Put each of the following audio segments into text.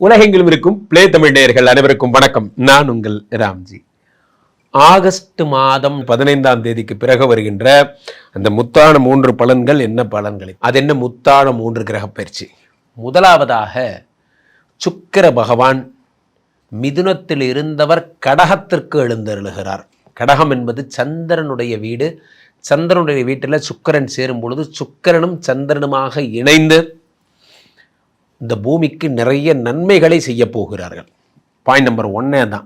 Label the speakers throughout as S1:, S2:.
S1: உலகெங்கிலும் இருக்கும் பிளே தமிழ் நேயர்கள் அனைவருக்கும் வணக்கம். நான் உங்கள் ராம்ஜி. ஆகஸ்ட் மாதம் 15ஆம் தேதிக்கு பிறகு வருகின்ற அந்த முத்தான 3 பலன்கள் என்ன பலன்கள்? அது என்ன முத்தான 3 கிரக பயிற்சி? முதலாவதாக சுக்கிர பகவான் மிதுனத்தில் இருந்தவர் கடகத்திற்கு எழுந்தருளுகிறார். கடகம் என்பது சந்திரனுடைய வீடு. சந்திரனுடைய வீட்டில் சுக்கிரன் சேரும் பொழுது சுக்கிரனும் சந்திரனுமாக இணைந்து இந்த பூமிக்கு நிறைய நன்மைகளை செய்ய போகிறார்கள். பாயிண்ட் நம்பர் 1 தான்.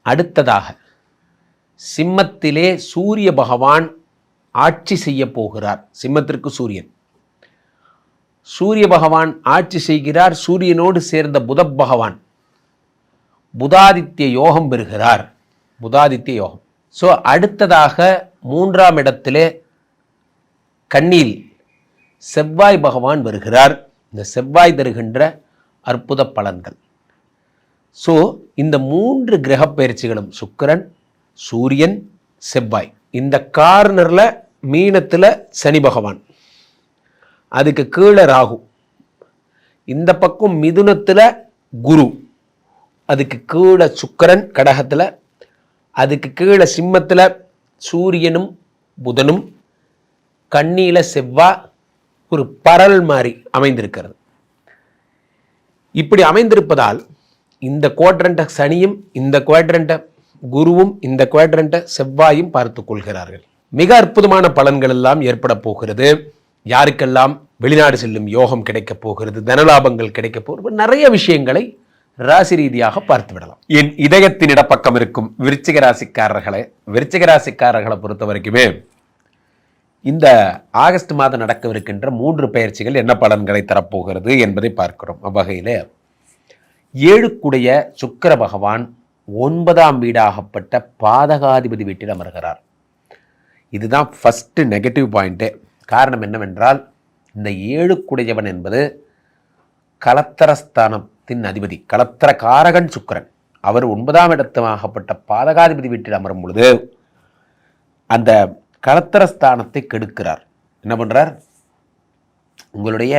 S1: அடுத்ததாக சிம்மத்திலே சூரிய பகவான் ஆட்சி செய்ய போகிறார். சிம்மத்திற்கு சூரியன், சூரிய பகவான் ஆட்சி செய்கிறார். சூரியனோடு சேர்ந்த புத பகவான் புதாதித்ய யோகம் பெறுகிறார். புதாதித்ய யோகம். ஸோ அடுத்ததாக 3ஆம் இடத்திலே கன்னியில் செவ்வாய் பகவான் வருகிறார். இந்த செவ்வாய் தருகின்ற அற்புத பலன்கள். ஸோ இந்த 3 கிரக பயிற்சிகளும் சுக்கிரன், சூரியன், செவ்வாய். இந்த கார்னரில் மீனத்தில் சனி பகவான், அதுக்கு கீழே ராகு, இந்த பக்கம் மிதுனத்தில் குரு, அதுக்கு கீழே சுக்கிரன் கடகத்தில், அதுக்கு கீழே சிம்மத்தில் சூரியனும் புதனும், கன்னியில் செவ்வாய் ஒரு பரல் மாதிரி அமைந்திருக்கிறது. இப்படி அமைந்திருப்பதால் இந்த குவாட்ரண்ட சனியும் இந்த குவாட்ரண்ட குருவும் இந்த குவாட்ரண்ட செவ்வாயும் பார்த்து கொள்கிறார்கள். மிக அற்புதமான பலன்கள் எல்லாம் ஏற்பட போகிறது. யாருக்கெல்லாம் வெளிநாடு செல்லும் யோகம் கிடைக்கப் போகிறது, தனலாபங்கள் கிடைக்கப் போகிறது, நிறைய விஷயங்களை ராசி ரீதியாக பார்த்து விடலாம். என் இதயத்தின் இடப்பக்கம் இருக்கும் விருச்சிக ராசிக்காரர்களை பொறுத்த வரைக்குமே இந்த ஆகஸ்ட் மாதம் நடக்கவிருக்கின்ற 3 பயிற்சிகள் என்ன பலன்களை தரப்போகிறது என்பதை பார்க்கிறோம். அவ்வகையில் 7க்குடைய சுக்கிர பகவான் 9ஆம் வீடாகப்பட்ட பாதகாதிபதி வீட்டில் அமர்கிறார். இதுதான் ஃபஸ்ட்டு நெகட்டிவ் பாயிண்ட்டு. காரணம் என்னவென்றால் இந்த 7க்குடையவன் என்பது கலத்தரஸ்தானத்தின் அதிபதி, கலத்தர காரகன் சுக்கிரன். அவர் 9ஆம் இடத்தமாகப்பட்ட பாதகாதிபதி வீட்டில் அமரும் பொழுது அந்த கலத்தரஸ்தானத்தை கெடுக்கிறார். என்ன பண்ணுறார்? உங்களுடைய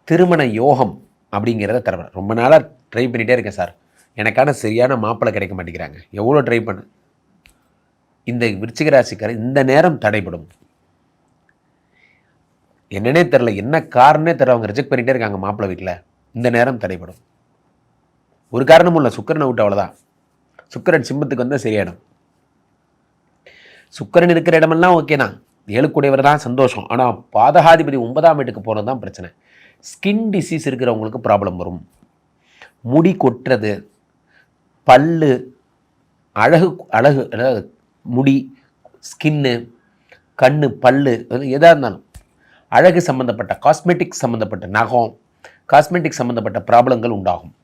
S1: திருமண யோகம் அப்படிங்கிறத தருவார். ரொம்ப நாளாக ட்ரை பண்ணிகிட்டே இருக்கேன் சார், எனக்கான சரியான மாப்பிள்ளை கிடைக்க மாட்டேங்கிறாங்க, எவ்வளோ ட்ரை பண்ண. இந்த விருச்சிக ராசிக்காரர் இந்த நேரம் தடைப்படும். என்னன்னே தெரில, என்ன காரணமே தெரில, அவங்க ரிஜெக்ட் பண்ணிகிட்டே இருக்காங்க மாப்பிள்ளை வீட்டில். இந்த நேரம் தடைப்படும். ஒரு காரணமும் இல்லை, சுக்கிரனை விட்டு அவ்வளோதான். சுக்கிரன் சிம்மத்துக்கு வந்தால் சரியாயிடும். சுக்கிரன் இருக்கிற இடமெல்லாம் ஓகே தான், 7க்குடையவர் தான், சந்தோஷம். ஆனால் பாதகாதிபதி 9ஆம் வீட்டுக்கு போகிறது தான் பிரச்சனை. ஸ்கின் டிசீஸ் இருக்கிறவங்களுக்கு ப்ராப்ளம் வரும். முடி கொட்டுறது, பல்லு, அழகு முடி, ஸ்கின்னு, கண்ணு, பல்லு, எதாக இருந்தாலும் அழகு சம்மந்தப்பட்ட காஸ்மெட்டிக் சம்மந்தப்பட்ட நகம், காஸ்மெட்டிக் சம்மந்தப்பட்ட ப்ராப்ளங்கள் உண்டாகும்.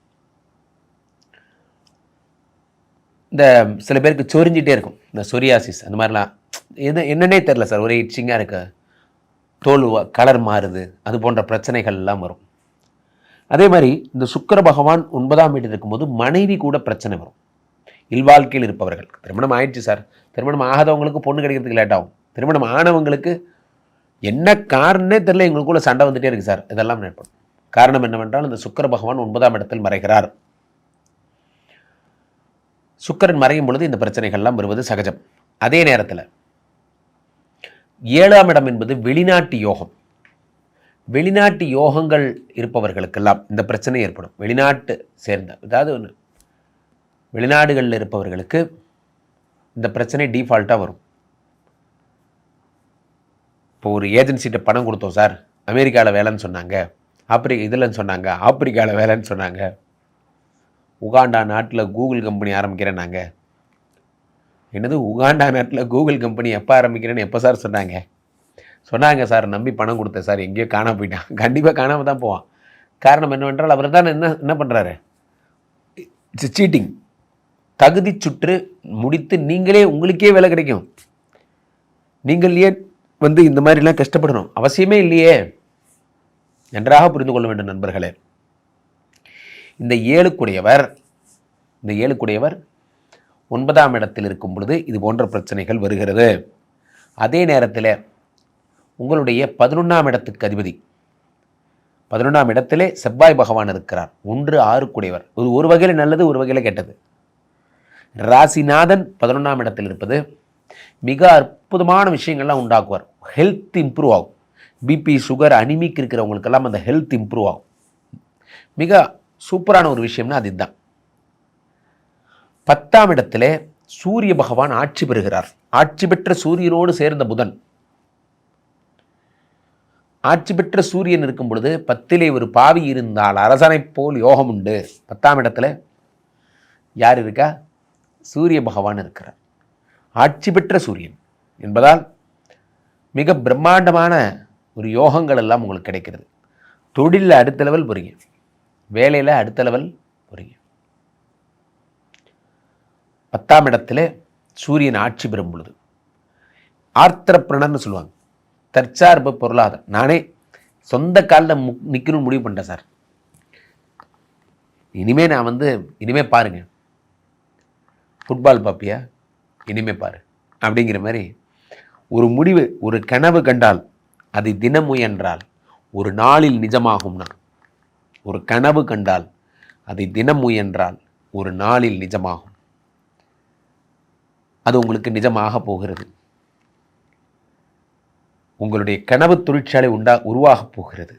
S1: இந்த சில பேருக்கு சொரிஞ்சிட்டே இருக்கும், இந்த சொரியாசிஸ், அந்த மாதிரிலாம் என்னன்னே தெரில சார், ஒரே இட்சிங்காக இருக்கு, தோல் கலர் மாறுது, அது போன்ற பிரச்சனைகள் எல்லாம் வரும். அதே மாதிரி இந்த சுக்கிர பகவான் 9ஆம் வீட்டில் இருக்கும்போது மனைவி கூட பிரச்சனை வரும். இல்வாழ்க்கையில் இருப்பவர்கள், திருமணம் ஆயிடுச்சு சார், திருமணம் ஆகாதவங்களுக்கு பொண்ணு கிடைக்கிறதுக்கு லேட் ஆகும். திருமணம் ஆனவங்களுக்கு என்ன காரணமே தெரில, எங்களுக்குள்ள சண்டை வந்துகிட்டே இருக்குது சார், இதெல்லாம் ஏற்படும். காரணம் என்னவென்றால் இந்த சுக்கிர பகவான் 9ஆம் இடத்தில் மறைகிறார். சுக்கிரன் மறையும் பொழுது இந்த பிரச்சனைகள்லாம் வருவது சகஜம். அதே நேரத்தில் 7ஆம் இடம் என்பது வெளிநாட்டு யோகம். வெளிநாட்டு யோகங்கள் இருப்பவர்களுக்கெல்லாம் இந்த பிரச்சனை ஏற்படும். வெளிநாட்டு சேர்ந்த, அதாவது வெளிநாடுகளில் இருப்பவர்களுக்கு இந்த பிரச்சனை டிஃபால்ட்டாக வரும். இப்போ ஒரு ஏஜென்சிகிட்ட பணம் கொடுத்தோம் சார், அமெரிக்காவில் வேலைன்னு சொன்னாங்க, இதில்ன்னு சொன்னாங்க, ஆப்பிரிக்காவில் வேலைன்னு சொன்னாங்க, உகாண்டா நாட்டில் கூகுள் கம்பெனி ஆரம்பிக்கிறேன் நாங்கள். என்னது உகாண்டா நாட்டில் கூகுள் கம்பெனி எப்போ ஆரம்பிக்கிறேன்னு எப்போ சார் சொன்னாங்க சார், நம்பி பணம் கொடுத்தேன் சார், எங்கேயோ காணாமல் போயிட்டான். கண்டிப்பாக காணாமல் தான் போவான். காரணம் என்னவென்றால் அவர் தான் என்ன பண்ணுறாரு, இட்ஸ் சீட்டிங். தகுதி சுற்று முடித்து நீங்களே உங்களுக்கே வேலை கிடைக்கும். நீங்கள் ஏன் இந்த மாதிரிலாம் கஷ்டப்படணும் அவசியமே இல்லையே. நன்றாக புரிந்து கொள்ள வேண்டும் நண்பர்களே. இந்த 7க்குடையவர் 9ஆம் இடத்தில் இருக்கும் பொழுது இது போன்ற பிரச்சனைகள் வருகிறது. அதே நேரத்தில் உங்களுடைய 11ஆம் இடத்துக்கு அதிபதி 11ஆம் இடத்திலே செவ்வாய் பகவான் இருக்கிறார். 1 6 கூடியவர். இது ஒரு வகையில் நல்லது, ஒரு வகையில் கெட்டது. ராசிநாதன் 11ஆம் இடத்தில் இருப்பது மிக அற்புதமான விஷயங்கள்லாம் உண்டாக்குவார். ஹெல்த் இம்ப்ரூவ் ஆகும். பிபி, சுகர், அனிமிக் இருக்கிறவங்களுக்கெல்லாம் அந்த ஹெல்த் இம்ப்ரூவ் ஆகும். மிக சூப்பரான ஒரு விஷயம்னா அது இதுதான். 10ஆம் இடத்திலே சூரிய பகவான் ஆட்சி பெறுகிறார். ஆட்சி பெற்ற சூரியனோடு சேர்ந்த புதன். ஆட்சி பெற்ற சூரியன் இருக்கும் பொழுது 10லே ஒரு பாவி இருந்தால் அரசனை போல் யோகம் உண்டு. 10ஆம் இடத்துல யார் இருக்கா? சூரிய பகவான் இருக்கிறார். ஆட்சி பெற்ற சூரியன் என்பதால் மிக பிரம்மாண்டமான ஒரு யோகங்கள் எல்லாம் உங்களுக்கு கிடைக்கிறது. தொழிலில் அடுத்த லெவல் போறீங்க, வேலையில் அடுத்த லெவல் போறீங்க. 10ஆம் இடத்துல சூரியன் ஆட்சி பெறும் பொழுது ஆர்த்தரப்பிரணர்னு சொல்லுவாங்க, தற்சார்பு பொருளாதாரம். நானே சொந்த காலில் நிற்கணும்னு முடிவு பண்ணிட்டேன் சார். இனிமே பாருங்க, ஃபுட்பால் பார்ப்பியா, இனிமே பாரு அப்படிங்கிற மாதிரி ஒரு முடிவு, ஒரு கனவு கண்டால் அது தினம் முயன்றால் ஒரு நாளில் நிஜமாகும்னா, ஒரு கனவு கண்டால் அதை தினம் முயன்றால் ஒரு நாளில் நிஜமாகும். அது உங்களுக்கு நிஜமாக போகிறது. உங்களுடைய கனவு தொழிற்சாலை உருவாகப் போகிறது.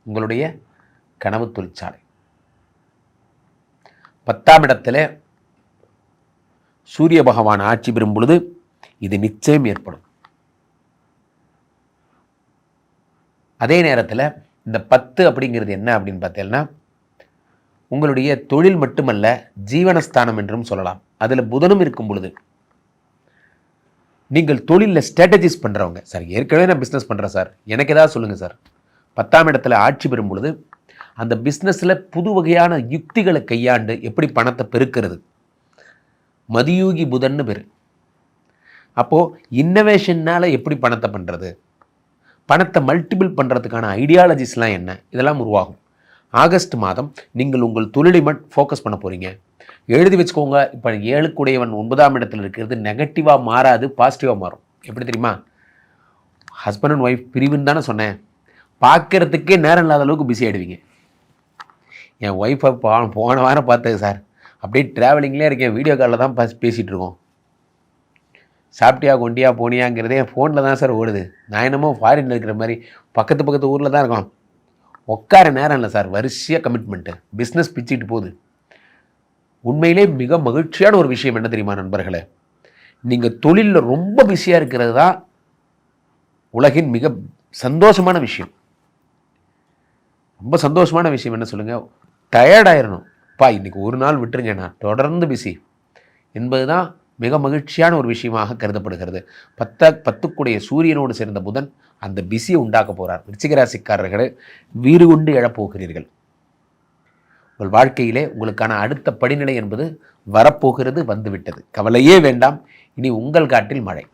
S1: உங்களுடைய கனவு தொழிற்சாலை. 10ஆம் இடத்துல சூரிய பகவான் ஆட்சி பெறும் பொழுது இது நிச்சயம் ஏற்படும். அதே நேரத்தில் இந்த 10 அப்படிங்கிறது என்ன அப்படின்னு பார்த்தீங்கன்னா, உங்களுடைய தொழில் மட்டுமல்ல, ஜீவனஸ்தானம் என்றும் சொல்லலாம். அதில் புதனும் இருக்கும் பொழுது நீங்கள் தொழிலில் ஸ்ட்ராட்டஜிஸ் பண்ணுறவங்க, சார் ஏற்கனவே நான் பிஸ்னஸ் பண்ணுறேன் சார், எனக்கு ஏதாவது சொல்லுங்கள் சார். 10ஆம் இடத்துல ஆட்சி பெறும் பொழுது அந்த பிஸ்னஸில் புது வகையான யுக்திகளை கையாண்டு எப்படி பணத்தை பெருக்கிறது, மதியூகி புதன்னு பேர். அப்போது இன்னோவேஷன்னால் எப்படி பணத்தை பண்ணுறது, பணத்தை மல்டிபிள் பண்ணுறதுக்கான ஐடியாலஜிஸ்லாம் என்ன, இதெல்லாம் உருவாகும். ஆகஸ்ட் மாதம் நீங்கள் உங்கள் தொழிலை மட்டும் ஃபோக்கஸ் பண்ண போகிறீங்க. எழுதி வச்சுக்கோங்க. இப்போ 7 கூடையவன் 9ஆம் இடத்துல இருக்கிறது நெகட்டிவாக மாறாது, பாசிட்டிவாக மாறும். எப்படி தெரியுமா? ஹஸ்பண்ட் அண்ட் ஒய்ஃப் பிரிவுன்னு தானே சொன்னேன். பார்க்குறதுக்கே நேரம் இல்லாத அளவுக்கு பிஸி ஆகிடுவீங்க. என் ஒய்ஃபை போன வாரம் பார்த்தது சார், அப்படியே ட்ராவலிங்லேயே இருக்கேன், வீடியோ காலில் தான் பேசிகிட்டு இருக்கோம். சாப்பிட்டியா, கொண்டியா, போனியாங்கிறதே ஃபோனில் தான் சார் ஓடுது. நான் என்னமோ ஃபாரினில் இருக்கிற மாதிரி பக்கத்து ஊரில் தான் இருக்கோம். உட்கார நேரம் இல்லை சார், வரிசையாக கமிட்மெண்ட்டு, பிஸ்னஸ் பிச்சுட்டு போகுது. உண்மையிலே மிக மகிழ்ச்சியான ஒரு விஷயம் என்ன தெரியுமா நண்பர்களே? நீங்கள் தொழிலில் ரொம்ப பிஸியாக இருக்கிறது தான் உலகின் மிக சந்தோஷமான விஷயம். ரொம்ப சந்தோஷமான விஷயம் என்ன சொல்லுங்கள்? டயர்டாயிடணும், இன்றைக்கி ஒரு நாள் விட்டுருங்க, நான் தொடர்ந்து பிஸி என்பது தான் மிக மகிழ்ச்சியான ஒரு விஷயமாக கருதப்படுகிறது. 10 சூரியனோடு சேர்ந்த புதன் அந்த பிஸியை உண்டாக்க போகிறார். விருச்சிகராசிக்காரர்களே, வீறு கொண்டு எழப்போகிறீர்கள். உங்கள் வாழ்க்கையிலே உங்களுக்கான அடுத்த படிநிலை என்பது வரப்போகிறது, வந்துவிட்டது. கவலையே வேண்டாம். இனி உங்கள் காட்டில் மழை.